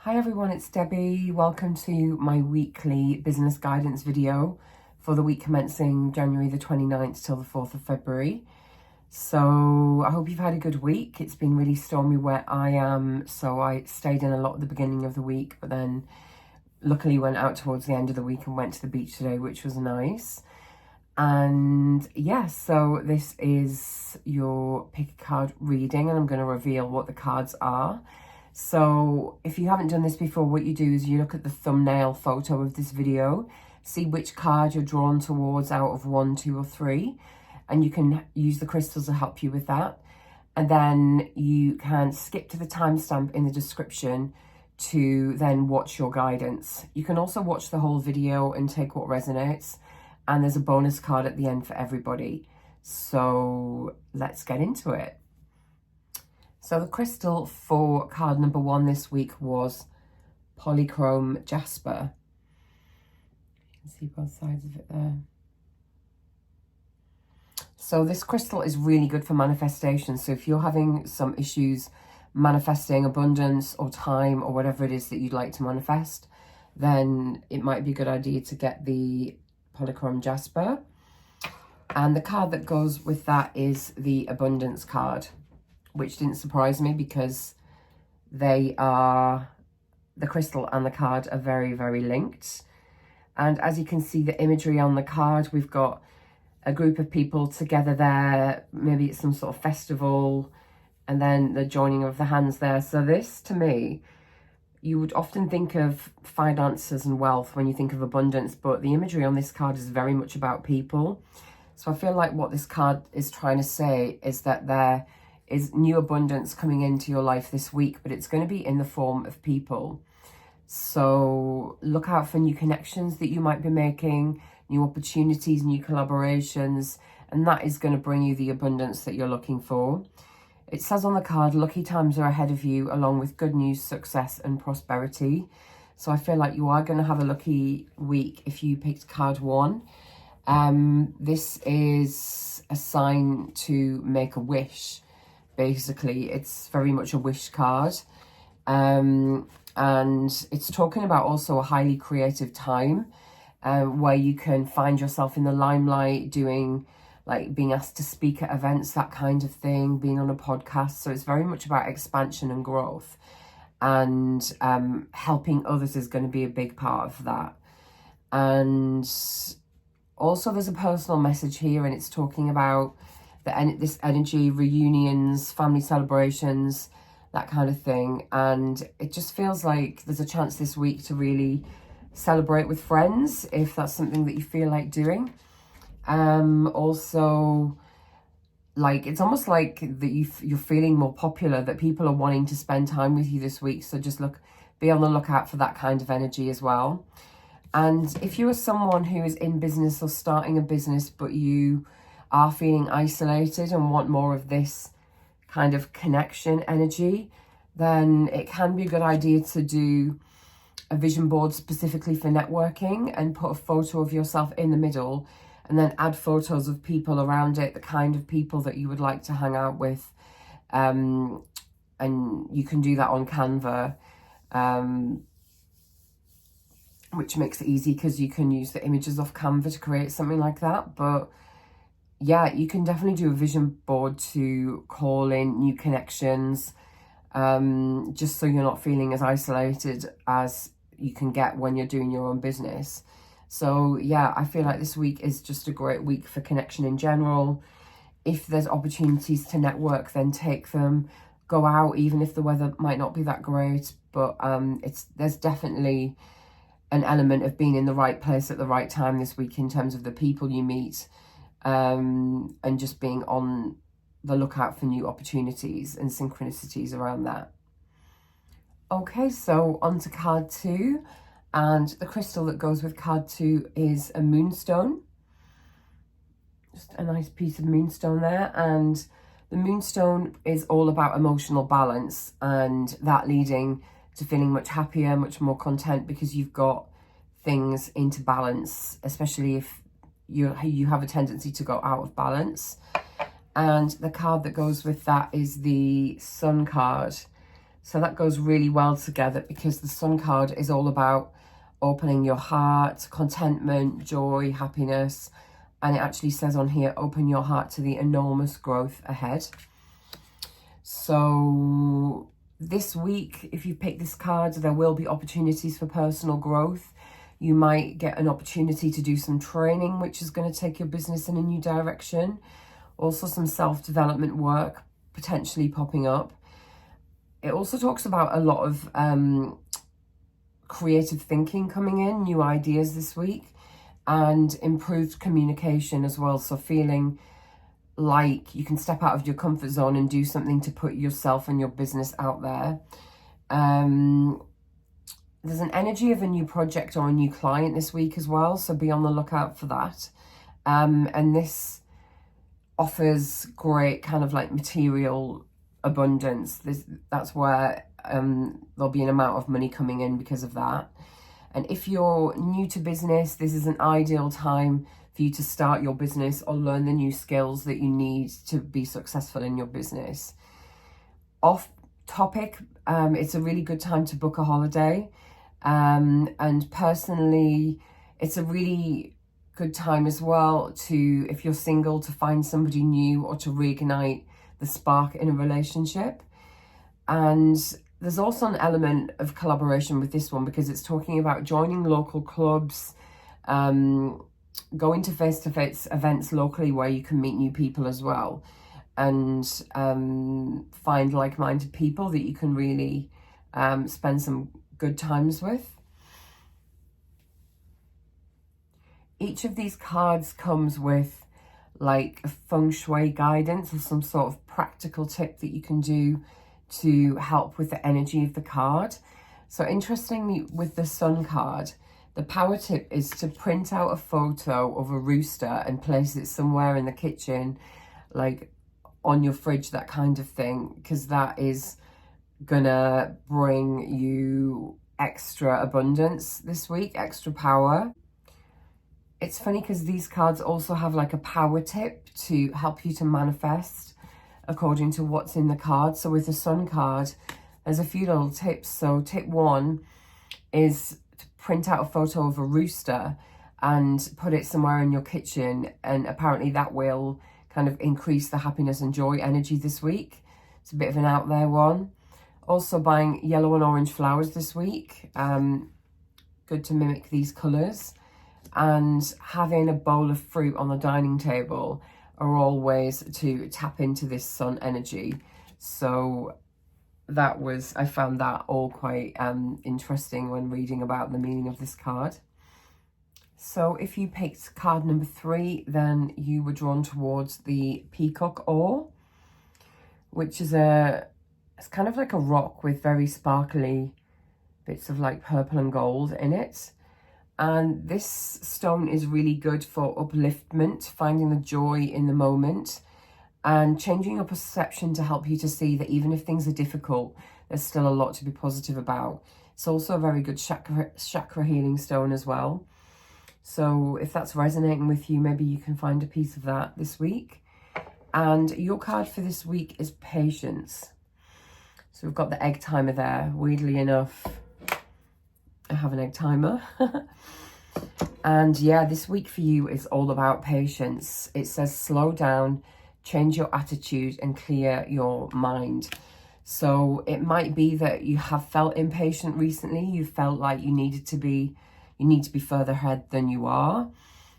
Hi everyone, it's Debbie. Welcome to my weekly business guidance video for the week commencing January the 29th till the 4th of February. So I hope you've had a good week. It's been really stormy where I am, so I stayed in a lot at the beginning of the week, but then luckily went out towards the end of the week and went to the beach today, which was nice. And yeah, so this is your pick a card reading, and I'm going to reveal what the cards are. So if you haven't done this before, what you do is you look at the thumbnail photo of this video, see which card you're drawn towards out of 1, 2 or 3, and you can use the crystals to help you with that. And then you can skip to the timestamp in the description to then watch your guidance. You can also watch the whole video and take what resonates, and there's a bonus card at the end for everybody. So let's get into it. So the crystal for card number 1 this week was Polychrome Jasper. You can see both sides of it there. So this crystal is really good for manifestation. So if you're having some issues manifesting abundance or time or whatever it is that you'd like to manifest, then it might be a good idea to get the Polychrome Jasper. And the card that goes with that is the Abundance card, which didn't surprise me because the crystal and the card are very, very linked. And as you can see, the imagery on the card, we've got a group of people together there. Maybe it's some sort of festival, and then the joining of the hands there. So this, to me, you would often think of finances and wealth when you think of abundance, but the imagery on this card is very much about people. So I feel like what this card is trying to say is that there is new abundance coming into your life this week, but it's going to be in the form of people. So look out for new connections that you might be making, new opportunities, new collaborations, and that is going to bring you the abundance that you're looking for. It says on the card, lucky times are ahead of you, along with good news, success and prosperity. So I feel like you are going to have a lucky week if you picked card 1. This is a sign to make a wish. Basically, it's very much a wish card. And it's talking about also a highly creative time where you can find yourself in the limelight doing, like, being asked to speak at events, that kind of thing, being on a podcast. So it's very much about expansion and growth, and helping others is going to be a big part of that. And also there's a personal message here, and it's talking about this energy, reunions, family celebrations, that kind of thing. And it just feels like there's a chance this week to really celebrate with friends, if that's something that you feel like doing. Also, like, it's almost like that you're feeling more popular, that people are wanting to spend time with you this week. So just be on the lookout for that kind of energy as well. And if you are someone who is in business or starting a business, but you are feeling isolated and want more of this kind of connection energy, then it can be a good idea to do a vision board specifically for networking and put a photo of yourself in the middle, and then add photos of people around it, the kind of people that you would like to hang out with. And you can do that on Canva, which makes it easy because you can use the images off Canva to create something like that. But yeah, you can definitely do a vision board to call in new connections, just so you're not feeling as isolated as you can get when you're doing your own business. So yeah, I feel like this week is just a great week for connection in general. If there's opportunities to network, then take them. Go out, even if the weather might not be that great. But there's definitely an element of being in the right place at the right time this week in terms of the people you meet, and just being on the lookout for new opportunities and synchronicities around that. Okay, so on to card 2. And the crystal that goes with card 2 is a Moonstone. Just a nice piece of Moonstone there. And the Moonstone is all about emotional balance, and that leading to feeling much happier, much more content, because you've got things into balance, especially if you have a tendency to go out of balance. And the card that goes with that is the Sun card. So that goes really well together, because the Sun card is all about opening your heart, contentment, joy, happiness. And it actually says on here, open your heart to the enormous growth ahead. So this week, if you pick this card, there will be opportunities for personal growth. You might get an opportunity to do some training, which is going to take your business in a new direction. Also some self-development work potentially popping up. It also talks about a lot of creative thinking coming in, new ideas this week, and improved communication as well. So feeling like you can step out of your comfort zone and do something to put yourself and your business out there. There's an energy of a new project or a new client this week as well, so be on the lookout for that. And this offers great kind of like material abundance. That's where there'll be an amount of money coming in because of that. And if you're new to business, this is an ideal time for you to start your business or learn the new skills that you need to be successful in your business. Off topic, it's a really good time to book a holiday. And personally, it's a really good time as well to, if you're single, to find somebody new or to reignite the spark in a relationship. And there's also an element of collaboration with this one, because it's talking about joining local clubs, going to face-to-face events locally where you can meet new people as well, and find like-minded people that you can really spend some good times with. Each of these cards comes with like a feng shui guidance or some sort of practical tip that you can do to help with the energy of the card. So interestingly, with the Sun card, the power tip is to print out a photo of a rooster and place it somewhere in the kitchen, like on your fridge, that kind of thing, because that is gonna bring you extra abundance this week, extra power. It's funny because these cards also have like a power tip to help you to manifest according to what's in the card. So with the Sun card, there's a few little tips. So tip 1 is to print out a photo of a rooster and put it somewhere in your kitchen, and apparently that will kind of increase the happiness and joy energy this week. It's a bit of an out there one. Also buying yellow and orange flowers this week, good to mimic these colours. And having a bowl of fruit on the dining table are all ways to tap into this Sun energy. So I found that all quite interesting when reading about the meaning of this card. So if you picked card number 3, then you were drawn towards the Peacock Ore, which is it's kind of like a rock with very sparkly bits of like purple and gold in it. And this stone is really good for upliftment, finding the joy in the moment, and changing your perception to help you to see that even if things are difficult, there's still a lot to be positive about. It's also a very good chakra healing stone as well. So if that's resonating with you, maybe you can find a piece of that this week. And your card for this week is Patience. So we've got the egg timer there. Weirdly enough, I have an egg timer. And yeah, this week for you is all about patience. It says slow down, change your attitude and clear your mind. So it might be that you have felt impatient recently. You felt like you need to be further ahead than you are.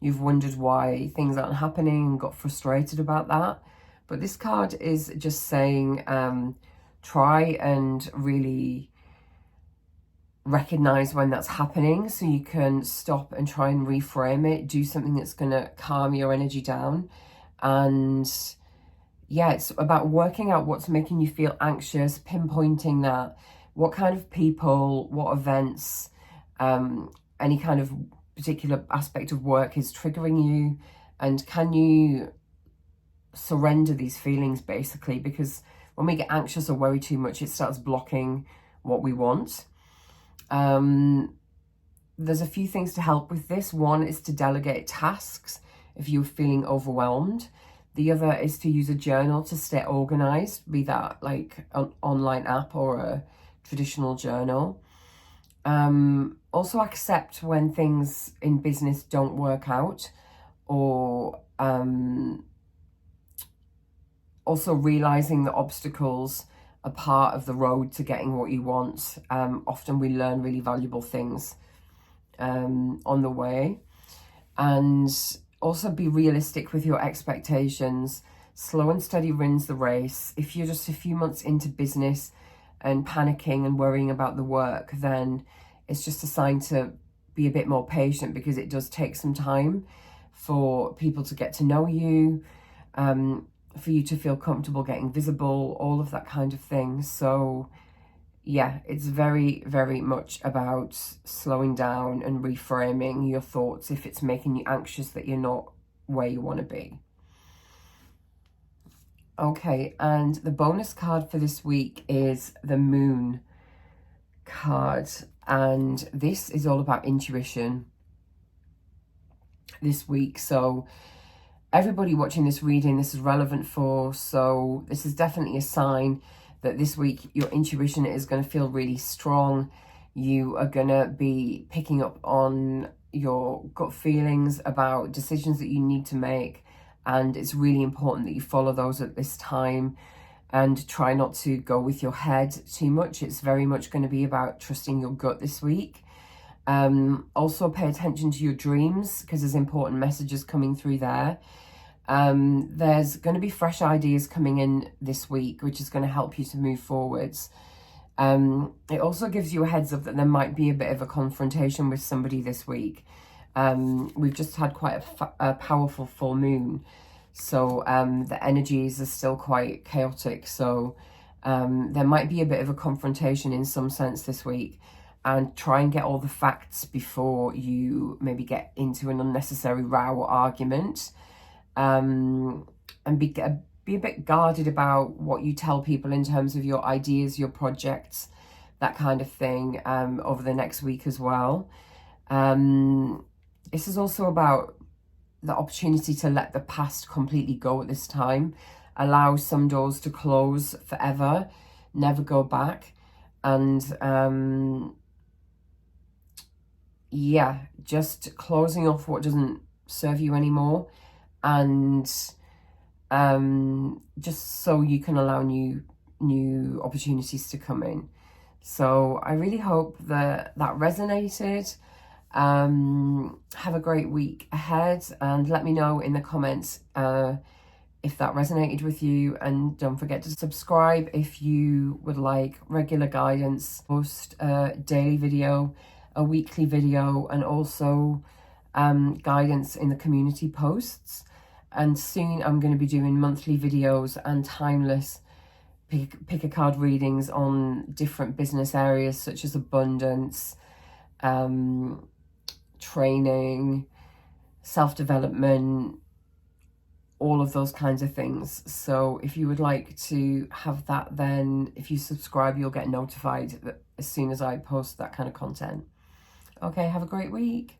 You've wondered why things aren't happening and got frustrated about that. But this card is just saying, try and really recognize when that's happening so you can stop and try and reframe it, do something that's going to calm your energy down. And yeah, it's about working out what's making you feel anxious, pinpointing that, what kind of people, what events, any kind of particular aspect of work is triggering you, and can you surrender these feelings basically, because when we get anxious or worry too much, it starts blocking what we want. There's a few things to help with this. One is to delegate tasks if you're feeling overwhelmed. The other is to use a journal to stay organized, be that like an online app or a traditional journal. Also accept when things in business don't work out, or also realizing that obstacles are part of the road to getting what you want. Often we learn really valuable things on the way. And also be realistic with your expectations. Slow and steady wins the race. If you're just a few months into business and panicking and worrying about the work, then it's just a sign to be a bit more patient, because it does take some time for people to get to know you, for you to feel comfortable getting visible, all of that kind of thing. So yeah, it's very, very much about slowing down and reframing your thoughts if it's making you anxious that you're not where you want to be. Okay, and the bonus card for this week is the Moon card. And this is all about intuition this week. So everybody watching this reading, this is relevant for. So this is definitely a sign that this week your intuition is going to feel really strong. You are going to be picking up on your gut feelings about decisions that you need to make. And it's really important that you follow those at this time and try not to go with your head too much. It's very much going to be about trusting your gut this week. Also pay attention to your dreams, because there's important messages coming through there. There's going to be fresh ideas coming in this week, which is going to help you to move forwards. It also gives you a heads up that there might be a bit of a confrontation with somebody this week. We've just had quite a powerful full moon, so the energies are still quite chaotic. So there might be a bit of a confrontation in some sense this week, and try and get all the facts before you maybe get into an unnecessary row or argument. And be a bit guarded about what you tell people in terms of your ideas, your projects, that kind of thing, over the next week as well. This is also about the opportunity to let the past completely go at this time. Allow some doors to close forever, never go back. And yeah, just closing off what doesn't serve you anymore. And just so you can allow new opportunities to come in. So I really hope that resonated. Have a great week ahead, and let me know in the comments if that resonated with you. And don't forget to subscribe if you would like regular guidance. Post a daily video, a weekly video, and also guidance in the community posts. And soon I'm going to be doing monthly videos and timeless pick a card readings on different business areas such as abundance, training, self-development, all of those kinds of things. So if you would like to have that, then if you subscribe, you'll get notified as soon as I post that kind of content. Okay, have a great week.